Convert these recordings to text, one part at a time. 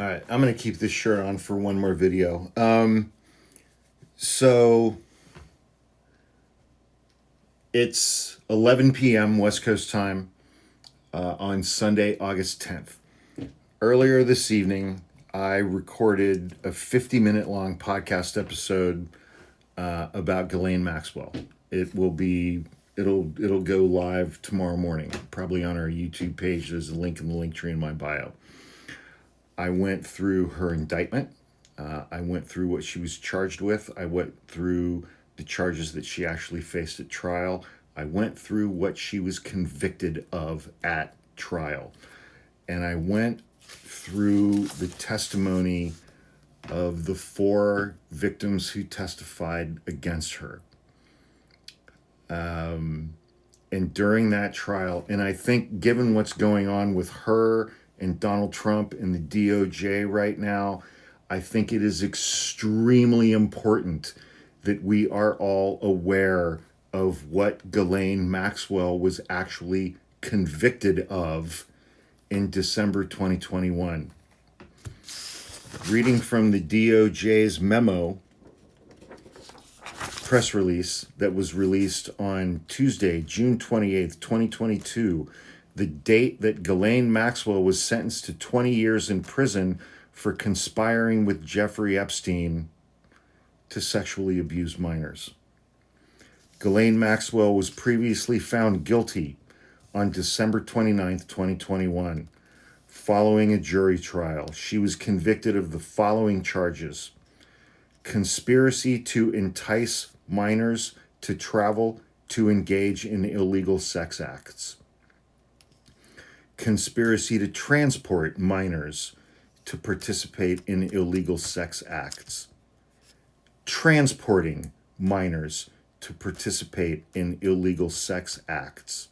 All right, I'm going to keep this shirt on for one more video. So it's 11 p.m. West Coast time on Sunday, August 10th. Earlier this evening, I recorded a 50-minute long podcast episode about Ghislaine Maxwell. It'll go live tomorrow morning, probably on our YouTube page. There's a link in the link tree in my bio. I went through her indictment. I went through what she was charged with. I went through the charges that she actually faced at trial. I went through what she was convicted of at trial. And I went through the testimony of the 4 victims who testified against her. And during that trial, and I think given what's going on with her and Donald Trump and the DOJ right now, I think it is extremely important that we are all aware of what Ghislaine Maxwell was actually convicted of in December 2021. Reading from the DOJ's memo, press release that was released on Tuesday, June 28th, 2022, the date that Ghislaine Maxwell was sentenced to 20 years in prison for conspiring with Jeffrey Epstein to sexually abuse minors. Ghislaine Maxwell was previously found guilty on December 29th, 2021. Following a jury trial, she was convicted of the following charges: conspiracy to entice minors to travel to engage in illegal sex acts, conspiracy to transport minors to participate in illegal sex acts, transporting minors to participate in illegal sex acts,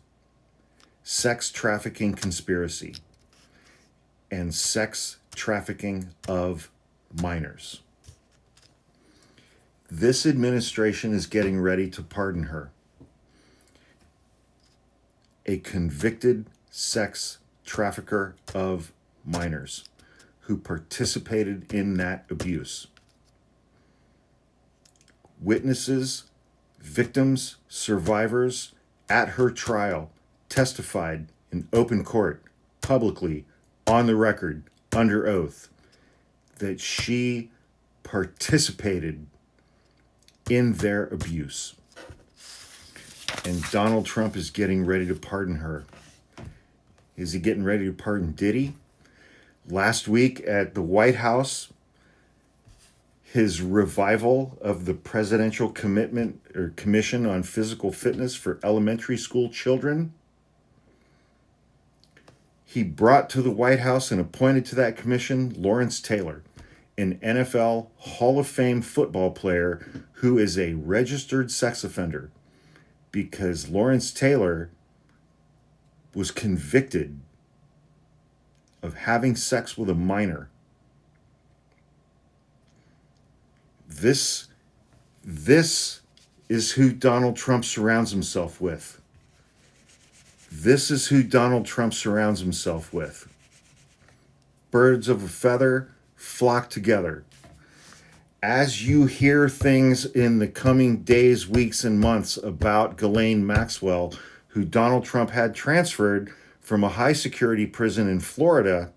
sex trafficking conspiracy, and sex trafficking of minors. This administration is getting ready to pardon her. A convicted sex trafficker of minors who participated in that abuse. Witnesses, victims, survivors at her trial testified in open court, publicly, on the record, under oath, that she participated in their abuse. And Donald Trump is getting ready to pardon her. Is he getting ready to pardon Diddy? Last week at the White House, his revival of the Presidential Commission on Physical Fitness for Elementary School Children, he brought to the White House and appointed to that commission Lawrence Taylor, an NFL Hall of Fame football player who is a registered sex offender, because Lawrence Taylor was convicted of having sex with a minor. This is who Donald Trump surrounds himself with. This is who Donald Trump surrounds himself with. Birds of a feather flock together. As you hear things in the coming days, weeks, and months about Ghislaine Maxwell, who Donald Trump had transferred from a high security prison in Florida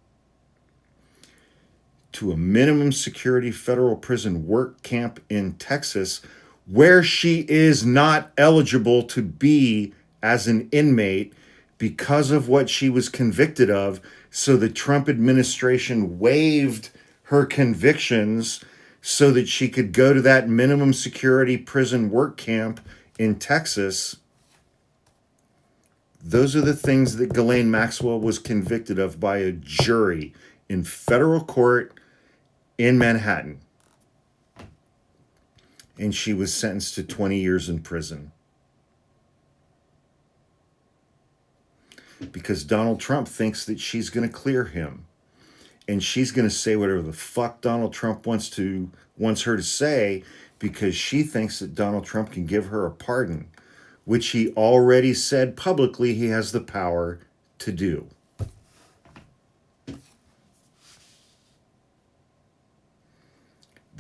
to a minimum security federal prison work camp in Texas, where she is not eligible to be as an inmate because of what she was convicted of. So the Trump administration waived her convictions so that she could go to that minimum security prison work camp in Texas. Those are the things that Ghislaine Maxwell was convicted of by a jury in federal court in Manhattan. And she was sentenced to 20 years in prison. Because Donald Trump thinks that she's going to clear him. And she's going to say whatever the fuck Donald Trump wants her to say, because she thinks that Donald Trump can give her a pardon, which he already said publicly he has the power to do.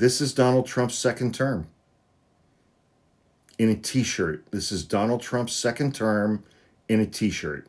This is Donald Trump's second term in a t-shirt. This is Donald Trump's second term in a t-shirt.